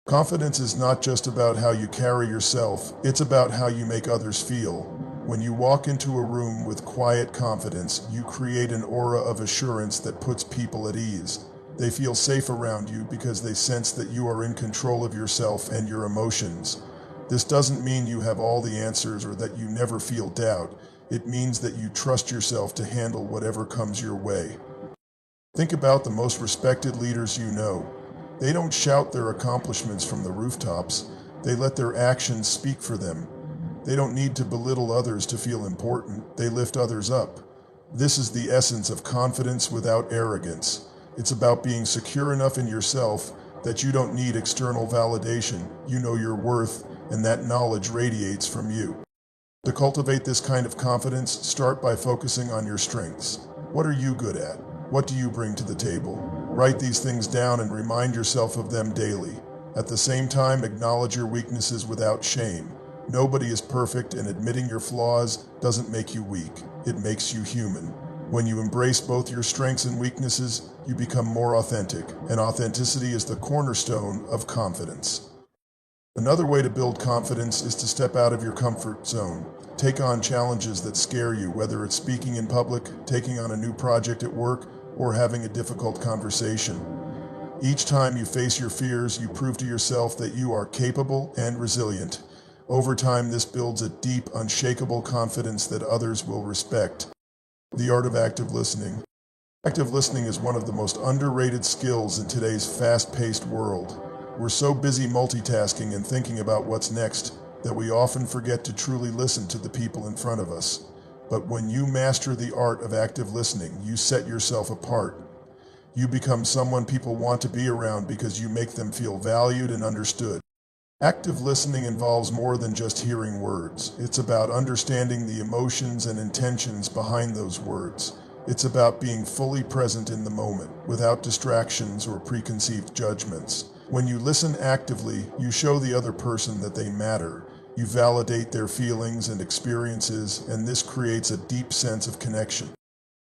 Confidence is not just about how you carry yourself, it's about how you make others feel. When you walk into a room with quiet confidence, you create an aura of assurance that puts people at ease. They feel safe around you because they sense that you are in control of yourself and your emotions. This doesn't mean you have all the answers or that you never feel doubt. It means that you trust yourself to handle whatever comes your way. Think about the most respected leaders you know. They don't shout their accomplishments from the rooftops. They let their actions speak for them. They don't need to belittle others to feel important. They lift others up. This is the essence of confidence without arrogance. It's about being secure enough in yourself that you don't need external validation. You know your worth, and that knowledge radiates from you. To cultivate this kind of confidence, start by focusing on your strengths. What are you good at? What do you bring to the table? Write these things down and remind yourself of them daily. At the same time, acknowledge your weaknesses without shame. Nobody is perfect, and admitting your flaws doesn't make you weak. It makes you human. When you embrace both your strengths and weaknesses, you become more authentic, and authenticity is the cornerstone of confidence. Another way to build confidence is to step out of your comfort zone. Take on challenges that scare you, whether it's speaking in public, taking on a new project at work, or having a difficult conversation. Each time you face your fears, you prove to yourself that you are capable and resilient. Over time, this builds a deep, unshakable confidence that others will respect. The art of active listening. Active listening is one of the most underrated skills in today's fast-paced world. We're so busy multitasking and thinking about what's next that we often forget to truly listen to the people in front of us. But when you master the art of active listening, you set yourself apart. You become someone people want to be around because you make them feel valued and understood. Active listening involves more than just hearing words. It's about understanding the emotions and intentions behind those words. It's about being fully present in the moment, without distractions or preconceived judgments. When you listen actively, you show the other person that they matter. You validate their feelings and experiences, and this creates a deep sense of connection.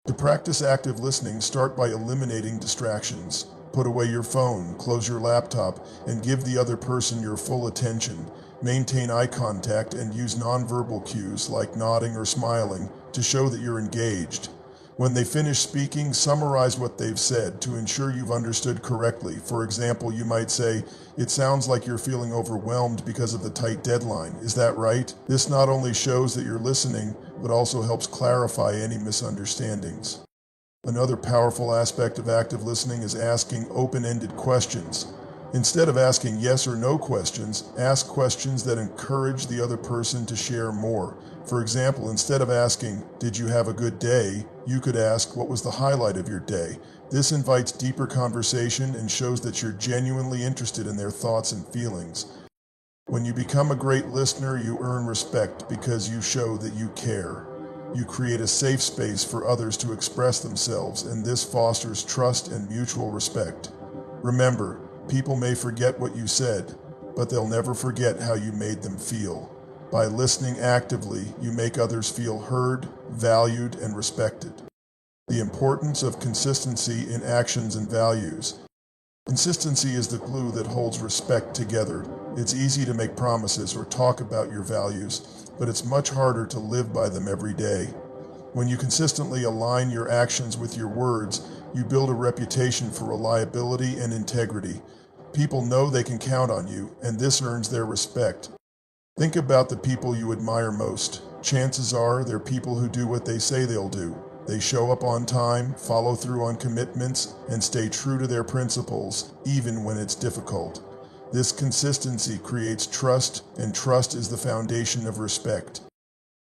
To practice active listening, start by eliminating distractions. Put away your phone, close your laptop, and give the other person your full attention. Maintain eye contact and use nonverbal cues like nodding or smiling to show that you're engaged. When they finish speaking, summarize what they've said to ensure you've understood correctly. For example, you might say, "It sounds like you're feeling overwhelmed because of the tight deadline. Is that right?" This not only shows that you're listening, but also helps clarify any misunderstandings. Another powerful aspect of active listening is asking open-ended questions. Instead of asking yes or no questions, ask questions that encourage the other person to share more. For example, instead of asking, "Did you have a good day?" you could ask, "What was the highlight of your day?" This invites deeper conversation and shows that you're genuinely interested in their thoughts and feelings. When you become a great listener, you earn respect because you show that you care. You create a safe space for others to express themselves, and this fosters trust and mutual respect. Remember, people may forget what you said, but they'll never forget how you made them feel. By listening actively, you make others feel heard, valued, and respected. The importance of consistency in actions and values. Consistency is the glue that holds respect together. It's easy to make promises or talk about your values, but it's much harder to live by them every day. When you consistently align your actions with your words, you build a reputation for reliability and integrity. People know they can count on you, and this earns their respect. Think about the people you admire most. Chances are they're people who do what they say they'll do. They show up on time, follow through on commitments, and stay true to their principles, even when it's difficult. This consistency creates trust, and trust is the foundation of respect.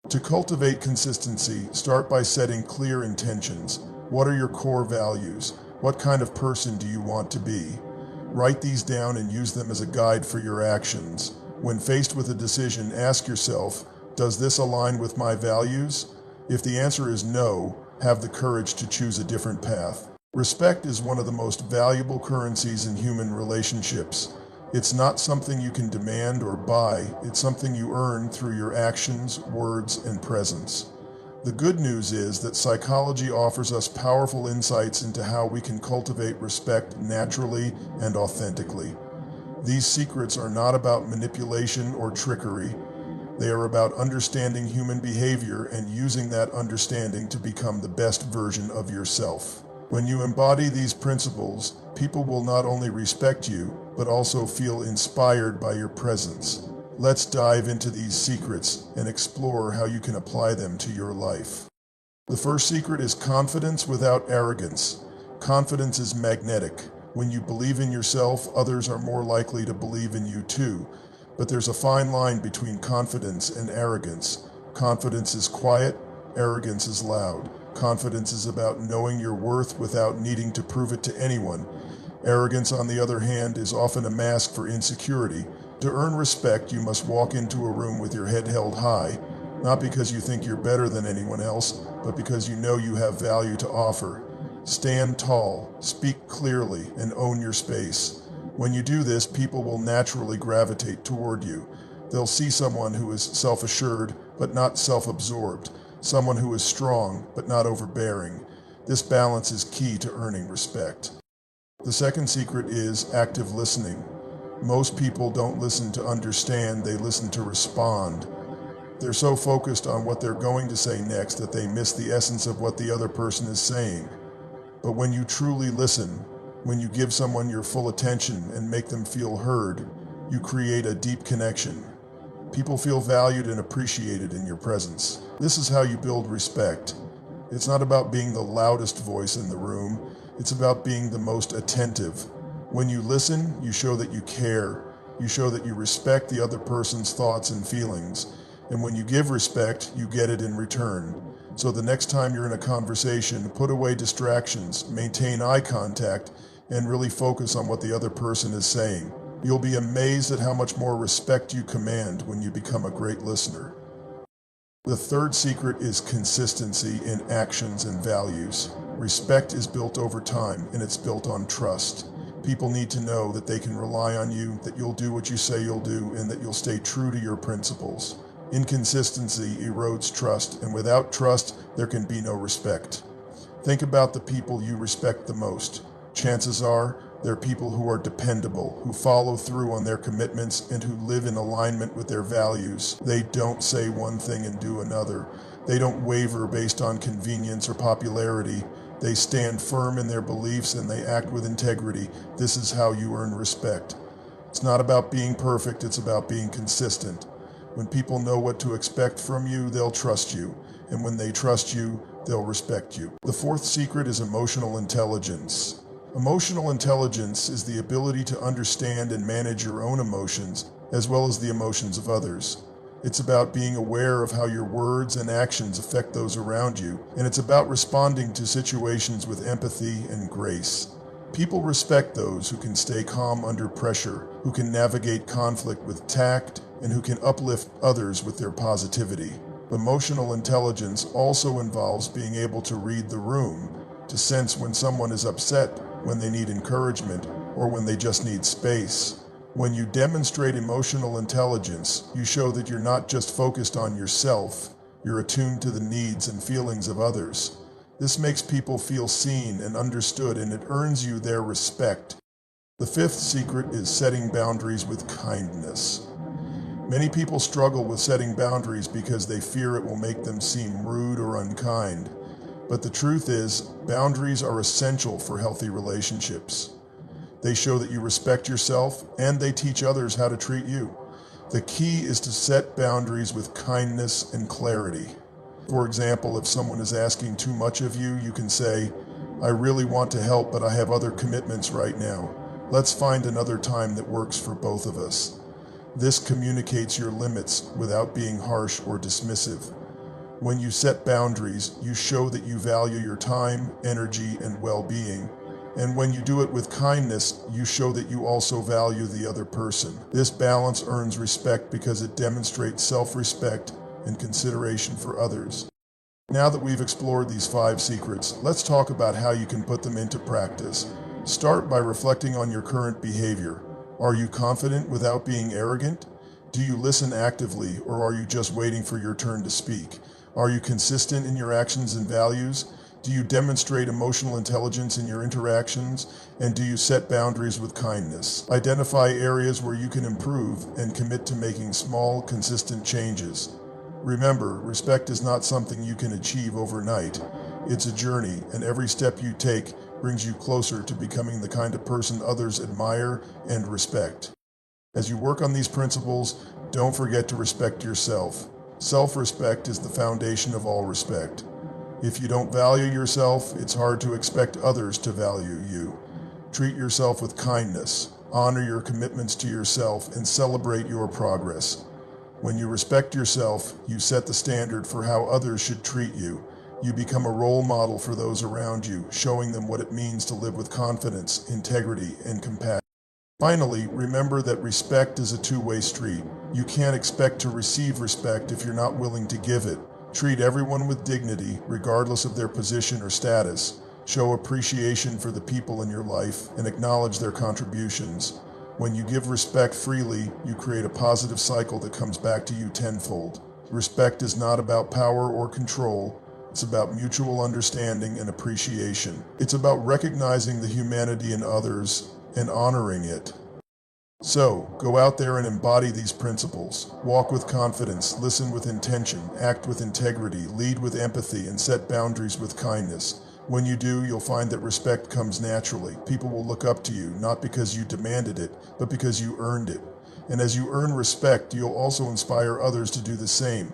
To cultivate consistency, start by setting clear intentions. What are your core values? What kind of person do you want to be? Write these down and use them as a guide for your actions. When faced with a decision, ask yourself, does this align with my values? If the answer is no, have the courage to choose a different path. Respect is one of the most valuable currencies in human relationships. It's not something you can demand or buy, it's something you earn through your actions, words, and presence. The good news is that psychology offers us powerful insights into how we can cultivate respect naturally and authentically. These secrets are not about manipulation or trickery. They are about understanding human behavior and using that understanding to become the best version of yourself. When you embody these principles, people will not only respect you, but also feel inspired by your presence. Let's dive into these secrets and explore how you can apply them to your life. The first secret is confidence without arrogance. Confidence is magnetic. When you believe in yourself, others are more likely to believe in you too. But there's a fine line between confidence and arrogance. Confidence is quiet, arrogance is loud. Confidence is about knowing your worth without needing to prove it to anyone. Arrogance, on the other hand, is often a mask for insecurity. To earn respect, you must walk into a room with your head held high, not because you think you're better than anyone else, but because you know you have value to offer. Stand tall, speak clearly, and own your space. When you do this, people will naturally gravitate toward you. They'll see someone who is self-assured, but not self-absorbed. Someone who is strong, but not overbearing. This balance is key to earning respect. The second secret is active listening. Most people don't listen to understand, they listen to respond. They're so focused on what they're going to say next that they miss the essence of what the other person is saying. But when you truly listen, when you give someone your full attention and make them feel heard, you create a deep connection. People feel valued and appreciated in your presence. This is how you build respect. It's not about being the loudest voice in the room. It's about being the most attentive. When you listen, you show that you care. You show that you respect the other person's thoughts and feelings. And when you give respect, you get it in return. So the next time you're in a conversation, put away distractions, maintain eye contact, and really focus on what the other person is saying. You'll be amazed at how much more respect you command when you become a great listener. The third secret is consistency in actions and values. Respect is built over time, and it's built on trust. People need to know that they can rely on you, that you'll do what you say you'll do, and that you'll stay true to your principles. Inconsistency erodes trust, and without trust, there can be no respect. Think about the people you respect the most. Chances are, they're people who are dependable, who follow through on their commitments, and who live in alignment with their values. They don't say one thing and do another. They don't waver based on convenience or popularity. They stand firm in their beliefs and they act with integrity. This is how you earn respect. It's not about being perfect, it's about being consistent. When people know what to expect from you, they'll trust you. And when they trust you, they'll respect you. The fourth secret is emotional intelligence. Emotional intelligence is the ability to understand and manage your own emotions, as well as the emotions of others. It's about being aware of how your words and actions affect those around you, and it's about responding to situations with empathy and grace. People respect those who can stay calm under pressure, who can navigate conflict with tact, and who can uplift others with their positivity. Emotional intelligence also involves being able to read the room, to sense when someone is upset, when they need encouragement, or when they just need space. When you demonstrate emotional intelligence, you show that you're not just focused on yourself, you're attuned to the needs and feelings of others. This makes people feel seen and understood, and it earns you their respect. The fifth secret is setting boundaries with kindness. Many people struggle with setting boundaries because they fear it will make them seem rude or unkind. But the truth is, boundaries are essential for healthy relationships. They show that you respect yourself, and they teach others how to treat you. The key is to set boundaries with kindness and clarity. For example, if someone is asking too much of you, you can say, "I really want to help, but I have other commitments right now. Let's find another time that works for both of us." This communicates your limits without being harsh or dismissive. When you set boundaries, you show that you value your time, energy, and well-being. And when you do it with kindness, you show that you also value the other person. This balance earns respect because it demonstrates self-respect and consideration for others. Now that we've explored these 5 secrets, let's talk about how you can put them into practice. Start by reflecting on your current behavior. Are you confident without being arrogant? Do you listen actively, or are you just waiting for your turn to speak? Are you consistent in your actions and values? Do you demonstrate emotional intelligence in your interactions? And do you set boundaries with kindness? Identify areas where you can improve and commit to making small, consistent changes. Remember, respect is not something you can achieve overnight. It's a journey, and every step you take brings you closer to becoming the kind of person others admire and respect. As you work on these principles, don't forget to respect yourself. Self-respect is the foundation of all respect. If you don't value yourself, it's hard to expect others to value you. Treat yourself with kindness, honor your commitments to yourself, and celebrate your progress. When you respect yourself, you set the standard for how others should treat you. You become a role model for those around you, showing them what it means to live with confidence, integrity, and compassion. Finally, remember that respect is a two-way street. You can't expect to receive respect if you're not willing to give it. Treat everyone with dignity, regardless of their position or status. Show appreciation for the people in your life and acknowledge their contributions. When you give respect freely, you create a positive cycle that comes back to you tenfold. Respect is not about power or control. It's about mutual understanding and appreciation. It's about recognizing the humanity in others and honoring it. So, go out there and embody these principles. Walk with confidence, listen with intention, act with integrity, lead with empathy, and set boundaries with kindness. When you do, you'll find that respect comes naturally. People will look up to you, not because you demanded it, but because you earned it. And as you earn respect, you'll also inspire others to do the same.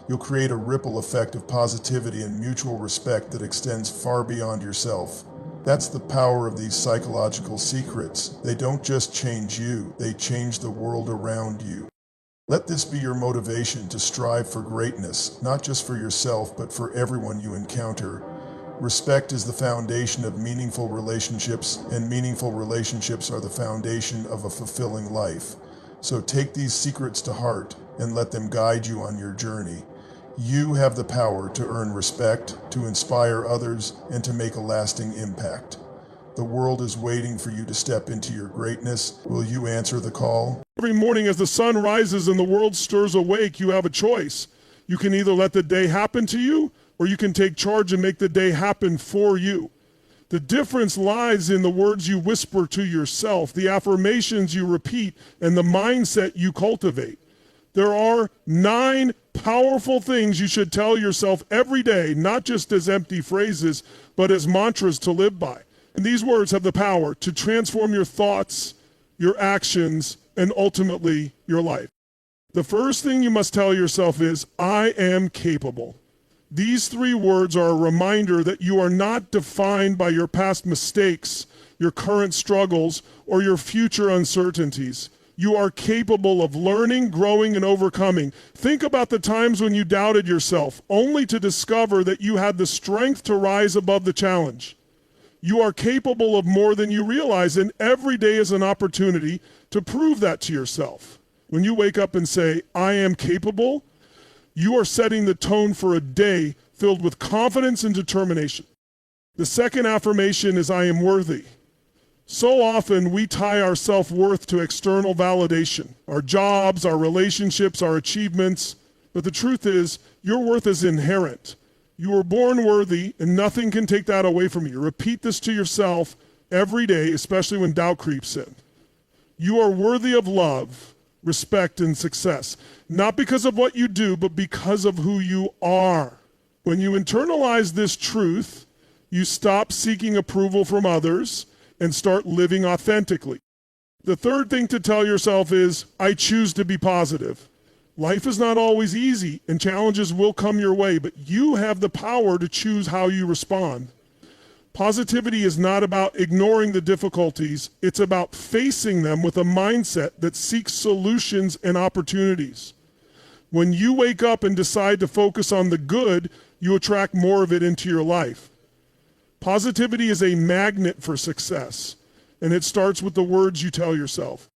You'll create a ripple effect of positivity and mutual respect that extends far beyond yourself. That's the power of these psychological secrets. They don't just change you, they change the world around you. Let this be your motivation to strive for greatness, not just for yourself, but for everyone you encounter. Respect is the foundation of meaningful relationships, and meaningful relationships are the foundation of a fulfilling life. So take these secrets to heart and let them guide you on your journey. You have the power to earn respect, to inspire others, and to make a lasting impact. The world is waiting for you to step into your greatness. Will you answer the call? Every morning as the sun rises and the world stirs awake, you have a choice. You can either let the day happen to you, or you can take charge and make the day happen for you. The difference lies in the words you whisper to yourself, the affirmations you repeat, and the mindset you cultivate. There are 9 powerful things you should tell yourself every day, not just as empty phrases, but as mantras to live by. And these words have the power to transform your thoughts, your actions, and ultimately your life. The first thing you must tell yourself is, I am capable. These 3 words are a reminder that you are not defined by your past mistakes, your current struggles, or your future uncertainties. You are capable of learning, growing, and overcoming. Think about the times when you doubted yourself, only to discover that you had the strength to rise above the challenge. You are capable of more than you realize, and every day is an opportunity to prove that to yourself. When you wake up and say, I am capable, you are setting the tone for a day filled with confidence and determination. The second affirmation is, I am worthy. So often we tie our self-worth to external validation, our jobs, our relationships, our achievements. But the truth is, your worth is inherent. You were born worthy, and nothing can take that away from you. Repeat this to yourself every day, especially when doubt creeps in. You are worthy of love, respect, and success, not because of what you do, but because of who you are. When you internalize this truth, you stop seeking approval from others and start living authentically. The third thing to tell yourself is, I choose to be positive. Life is not always easy, and challenges will come your way, but you have the power to choose how you respond. Positivity is not about ignoring the difficulties, it's about facing them with a mindset that seeks solutions and opportunities. When you wake up and decide to focus on the good, you attract more of it into your life. Positivity is a magnet for success, and it starts with the words you tell yourself.